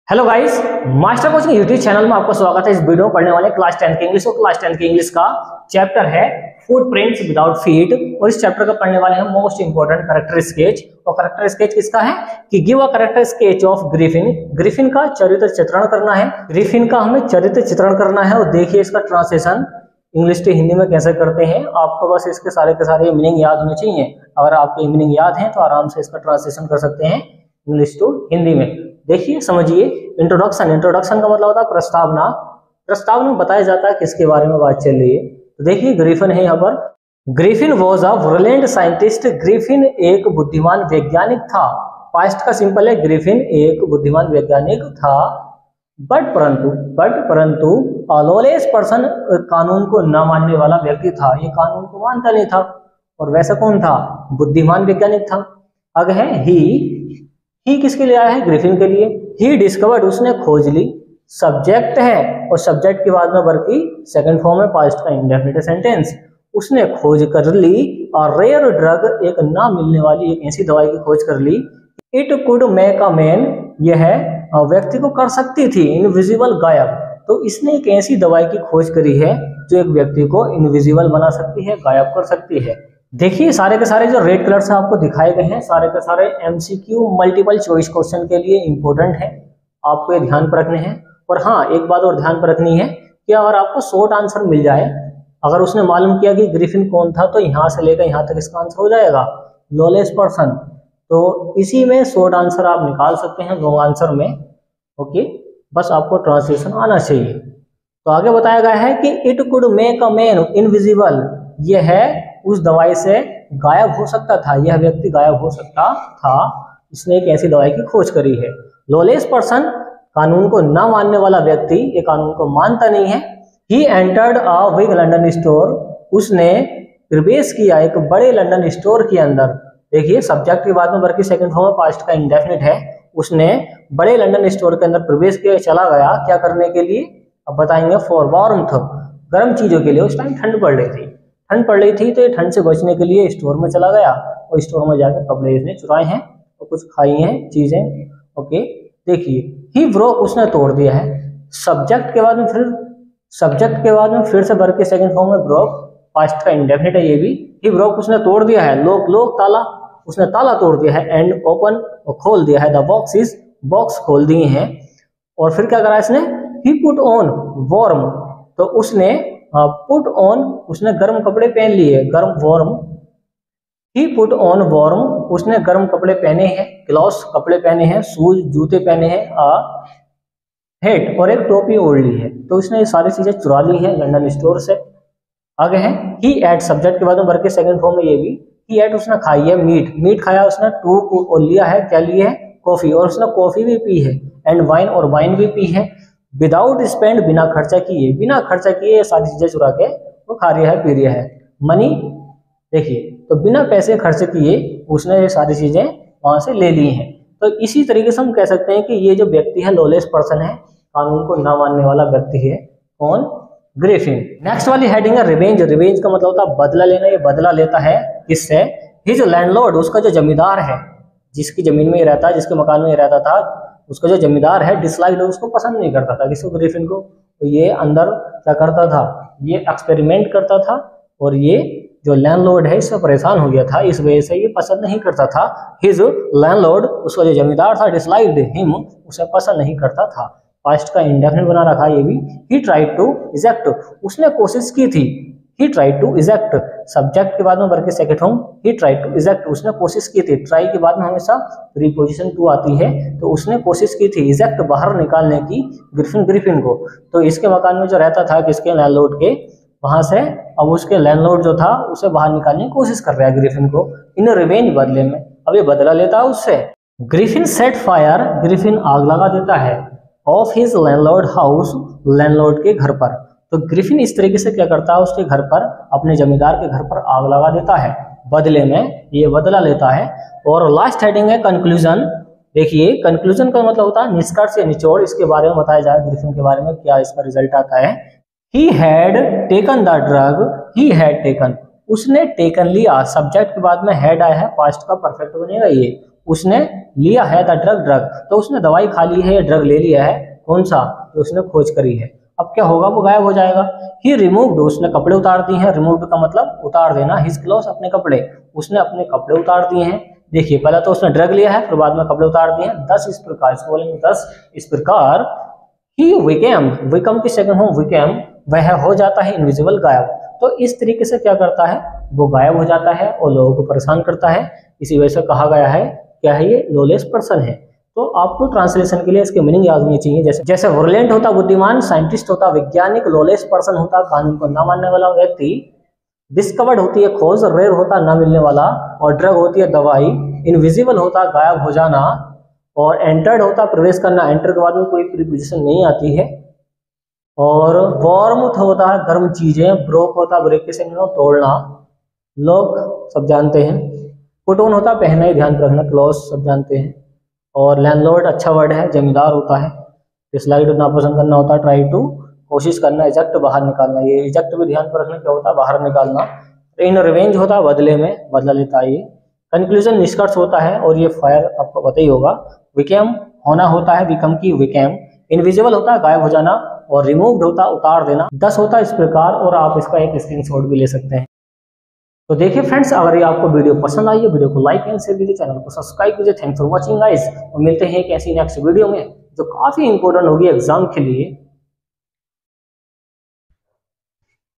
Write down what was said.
Hello guys, master coaching YouTube channel में आपका स्वागत है। इस वीडियो में पढ़ने वाले क्लास 10 के इंग्लिश और क्लास 10 के इंग्लिश का चैप्टर है फुटप्रिंट्स विदाउट फीट। और इस चैप्टर का पढ़ने वाले हैं मोस्ट इंपोर्टेंट कैरेक्टर स्केच। और कैरेक्टर स्केच किसका है कि give a character sketch of Griffin. Griffin का चरित्र चित्रण करना है। ग्रिफिन का हमें चरित्र चित्रण करना है। और देखिए इसका ट्रांसलेशन इंग्लिश से हिंदी में कैसे करते हैं। आपको बस इसके सारे के सारे मीनिंग याद होने चाहिए। अगर आपको मीनिंग याद है तो आराम से इसका ट्रांसलेशन कर सकते हैं इंग्लिश टू हिंदी में। देखिए समझिए, इंट्रोडक्शन। इंट्रोडक्शन का मतलब होता है प्रस्तावना। प्रस्तावना में बताया जाता है किसके बारे में बात चल रही है। तो देखिए ग्रिफिन है यहाँ पर। Griffin was a brilliant scientist. Griffin एक बुद्धिमान वैज्ञानिक था। पास्ट का सिंपल है, ग्रिफिन एक बुद्धिमान वैज्ञानिक था। बट परंतु लॉलेस पर्सन, कानून को न मानने वाला व्यक्ति था। ये कानून को मानता नहीं था। और वैसा कौन था? बुद्धिमान वैज्ञानिक था। आगे है ही किसके लिए आया है? ग्रिफिन के लिए। ही डिस्कवर्ड, उसने खोज ली। सब्जेक्ट है और सब्जेक्ट के बाद में वर्ब की सेकंड फॉर्म है, पास्ट का इंडेफिनिट सेंटेंस। उसने खोज कर ली। और रेयर ड्रग, एक ना मिलने वाली एक ऐसी दवाई की खोज कर ली। It could make a man, यह व्यक्ति को कर सकती थी। इनविजिबल, गायब। तो इसने एक ऐसी दवाई की खोज करी है जो एक व्यक्ति को इनविजिबल बना सकती है, गायब कर सकती है। देखिए सारे के सारे जो रेड कलर से आपको दिखाए गए हैं, सारे के सारे एमसीक्यू मल्टीपल चॉइस क्वेश्चन के लिए इंपॉर्टेंट है। आपको ये ध्यान पर रखने हैं। और हाँ, एक बात और ध्यान पर रखनी है कि अगर आपको शॉर्ट आंसर मिल जाए, अगर उसने मालूम किया कि ग्रिफिन कौन था, तो यहाँ से लेकर यहाँ तक इसका आंसर हो जाएगा लॉलेस पर्सन। तो इसी में शॉर्ट आंसर आप निकाल सकते हैं लॉन्ग आंसर में। ओके, बस आपको ट्रांसलेशन आना चाहिए। तो आगे बताया गया है कि it could make a man invisible, यह है उस दवाई से गायब हो सकता था। यह व्यक्ति गायब हो सकता था। इसने एक ऐसी दवाई की खोज करी है। लॉलेस पर्सन, कानून को ना मानने वाला व्यक्ति, ये कानून को मानता नहीं है। He entered a big London store, उसने प्रवेश किया एक बड़े लंदन स्टोर के अंदर। देखिए सब्जेक्ट के बाद में वर्ब की सेकंड फॉर्म पास्ट का इंडेफिनिट है। उसने बड़े लंदन स्टोर के अंदर प्रवेश किया, चला गया। क्या करने के लिए? अब बताएंगे। फॉर वार्मथ, गर्म चीजों के लिए। उस टाइम ठंड पड़ रही थी। ठंड पड़ रही थी तो ये ठंड से बचने के लिए स्टोर में चला गया। और स्टोर में जाकर कपड़े इसने चुराए हैं और कुछ खाई हैं चीजें। ओके, देखिए ही ब्रोक, उसने तोड़ दिया है। सब्जेक्ट के बाद में फिर से वर्ब के सेकंड फॉर्म में ब्रोक, पास्ट का इंडेफिनिट है ये भी। ही ब्रोक, उसने तोड़ दिया है। लोक ताला, उसने ताला तोड़ दिया है। एंड ओपन, खोल दिया है। द बॉक्स, बॉक्स खोल दिए हैं। और फिर क्या करा इसने? ही पुट ऑन वार्म, तो उसने पुट ऑन, उसने गर्म कपड़े पहन लिए। गर्म, warm. He put on warm, उसने गर्म कपड़े पहने हैं। ग्लव्स, कपड़े पहने हैं। शूज, जूते पहने हैं। हेट, और एक टोपी ओढ़ ली है। तो उसने ये सारी चीजें चुरा ली है लंदन स्टोर से। आगे है ही एट, सब्जेक्ट के बाद में वर्ब के सेकंड फॉर्म में ये भी। ही एट, उसने खाई है मीट खाया उसने। टू और लिया है, क्या लिए है? कॉफी, और उसने कॉफी भी पी है। एंड वाइन, और वाइन भी पी है। विदाउट स्पेंड, बिना खर्चा किए। बिना खर्चा किए सारी चीजें चुरा के वो खा रहा है, पी रहा है। मनी, देखिए तो बिना पैसे खर्च किए उसने ये सारी चीजें वहां से ले ली हैं। तो इसी तरीके से हम कह सकते हैं कि ये जो व्यक्ति है लॉलेस पर्सन है, कानून को ना मानने वाला व्यक्ति है। कौन? ग्रिफिन। नेक्स्ट वाली हेडिंग है रिवेंज। रिवेंज का मतलब होता है बदला लेना। ये बदला लेता है किससे? हिज लैंडलॉर्ड, उसका जो जमींदार है, जिसकी जमीन में रहता है, जिसके मकान में रहता था, उसका जो जमींदार है डिसलाइक, उसको पसंद नहीं करता था। किसको? ग्रिफिन को। तो ये अंदर क्या करता था? ये एक्सपेरिमेंट करता था। और ये जो लैंडलॉर्ड है इससे परेशान हो गया था, इस वजह से ये पसंद नहीं करता था। हिज लैंडलॉर्ड, उसका जो जमींदार था, डिसलाइक्ड हिम, उसे पसंद नहीं करता था। पास्ट का इंडेफिनिट बना रखा ये भी। ही ट्राइड टू इजेक्ट, उसने कोशिश की थी। He tried to eject, subject के बाद में वर्ब के second form. He tried to eject, उसने कोशिश की थी। ट्राई के बाद में हमेशा प्रीपोजिशन टू आती है। तो उसने कोशिश की थी इजेक्ट, बाहर निकालने की, ग्रिफिन को। तो इसके मकान में जो रहता था, किसके? लैंडलॉर्ड के, वहां से अब उसके लैंडलॉर्ड जो था उसे बाहर निकालने की कोशिश कर रहा है ग्रिफिन को, इन रिवेंज, बदले में। अब ये बदला लेता है उससे। ग्रिफिन सेट फायर, ग्रिफिन आग लगा देता है। Of his landlord house, landlord के घर पर। तो ग्रिफिन इस तरीके से क्या करता है? उसके घर पर, अपने जमींदार के घर पर आग लगा देता है। बदले में ये बदला लेता है। और लास्ट हेडिंग है कंक्लूजन। देखिए कंक्लूजन का मतलब होता है निष्कर्ष या निचोड़। इसके बारे में बताया जाए ग्रिफिन के बारे में, क्या इसका रिजल्ट आता है। He had taken the drug, he had taken, उसने टेकन लिया। सब्जेक्ट के बाद में हैड आया है, पास्ट का परफेक्ट बनेगा ये। उसने लिया है द ड्रग, तो उसने दवाई खा ली है या ड्रग ले लिया है, कौन सा, जो उसने खोज करी है। अब क्या होगा, वो गायब हो जाएगा। ही रिमूव्ड, उसने कपड़े उतार दिए हैं, रिमूव्ड का मतलब उतार देना, हिज क्लोथ्स, अपने कपड़े, उसने अपने कपड़े उतार दिए हैं। देखिए पहले तो उसने ड्रग लिया है, फिर बाद में कपड़े उतार दिए हैं। 10 इस प्रकार, इसको बोलेंगे 10 इस प्रकार। ही विकेम, विकम की सेकंड फॉर्म विकेम, वह हो जाता है इनविजिबल, गायब। तो इस तरीके से क्या करता है, वो गायब हो जाता है और लोगों को परेशान करता है। इसी वजह से कहा गया है क्या है, ये लॉलेस पर्सन है। तो आपको ट्रांसलेशन के लिए इसके मीनिंग याद होनी चाहिए। जैसे वर्लेंट होता बुद्धिमान, साइंटिस्ट होता वैज्ञानिक, लॉलेस पर्सन होता कानून को ना मानने वाला व्यक्ति, डिस्कवर्ड होती है खोज, रेयर होता ना मिलने वाला, और ड्रग होती है दवाई, इनविजिबल होता गायब हो जाना, और एंटर्ड होता प्रवेश करना, एंटर के बाद में कोई प्रीपोजिशन नहीं आती है, और वार्मथ होता है गर्म चीजें, ब्रोक होता ब्रेक के से तोड़ना, लोग सब जानते हैं। पुट ऑन होता पहना, ही ध्यान रखना, क्लोज सब जानते हैं। और लैंडलॉर्ड अच्छा वर्ड है, जमींदार होता है। डिसलाइक नापसंद करना होता है, ट्राई टू कोशिश करना, इजेक्ट बाहर निकालना, ये इजेक्ट भी ध्यान पर रखना क्या होता है, बाहर निकालना। इन रिवेंज होता है बदले में, बदला लेता है ये। कंक्लूजन निष्कर्ष होता है, और ये फायर आपको पता ही होगा। विकेम होना होता है, विकम की विकेम। इनविजिबल होता है गायब हो जाना, और रिमूव्ड होता उतार देना। 10 होता इस प्रकार, और आप इसका एक स्क्रीनशॉट भी ले सकते हैं। तो देखिए फ्रेंड्स, अगर ये आपको वीडियो पसंद आई है, वीडियो को लाइक एंड शेयर कीजिए, चैनल को सब्सक्राइब कीजिए। थैंक्स फॉर वॉचिंग गाइस, और मिलते हैं एक ऐसी नेक्स्ट वीडियो में जो काफी इंपॉर्टेंट होगी एग्जाम के लिए।